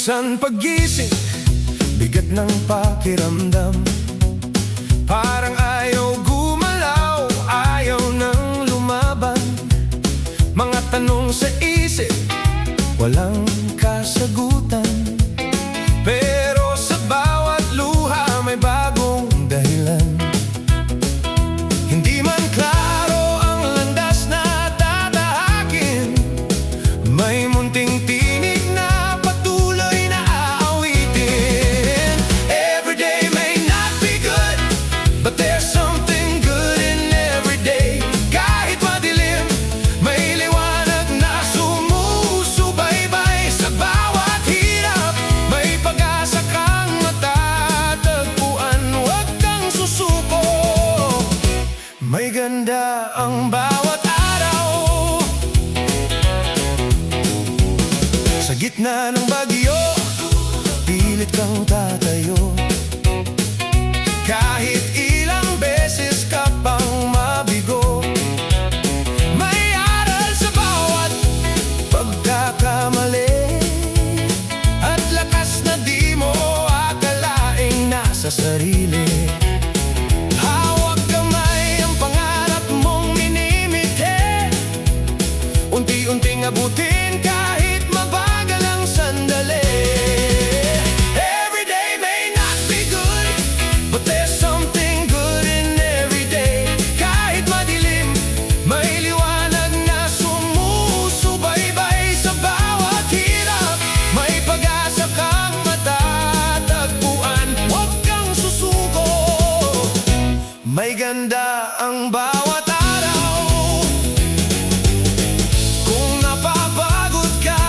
Minsan paggising, bigat ng pakiramdam. Parang ayaw gumalaw, ayaw nang lumaban. Mga tanong sa isip, walang kasagutan. Pero sa bawat luha may bagong dahilan. Hindi man klaro ang landas na tatahakin, may munting tinig na patuloy na aawitin. Every day may not be good, but there's something good in every day. Kahit madilim, may liwanag na sumusubaybay. Sa bawat hirap, may pag-asa kang matatagpuan. Huwag kang susuko, may ganda ang bawat araw. Sa gitna ng bagyo, pilit kang tatayo. Kahit ilang beses ka pang mabigo, may aral sa bawat pagkakamali, at lakas na di mo akalaing nasa sarili. Hawak kamay ang pangarap mong minimiti, unti-unting abutin kahit mabagal ang sandali. Every day may not be good, but there's something good in every day. Kahit madilim, may liwanag na sumusubaybay. Sa bawat hirap, may pag-asa kang matatagpuan. Huwag kang susuko, may ganda ang bawat araw. Kung napapagod ka,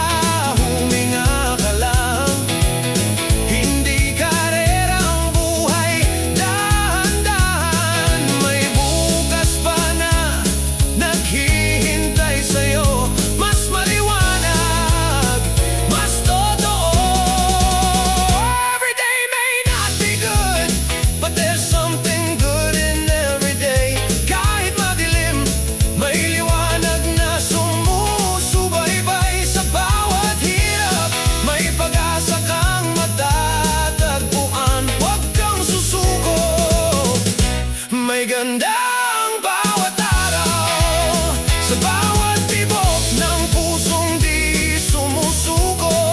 huminga ka lang. Hindi karera ang buhay, dahan-dahan. May bukas pa na naghihintay sa'yo. Mas maliwanag, mas totoo. Every day may not be good, but there's something good in every day. Kahit madilim, may liwanag na sumusubaybay. Sa bawat hirap, may pag-asa kang matatagpuan. Huwag kang susuko, may ganda ang bawat araw. Sa bawat tibok ng pusong di sumusuko,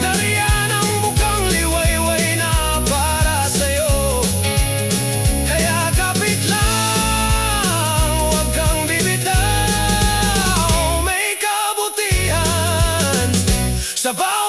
nariyan ang mukhang liwayway na para sa'yo. Kaya kapit lang, huwag kang bibitaw. May kabutihan sa bawat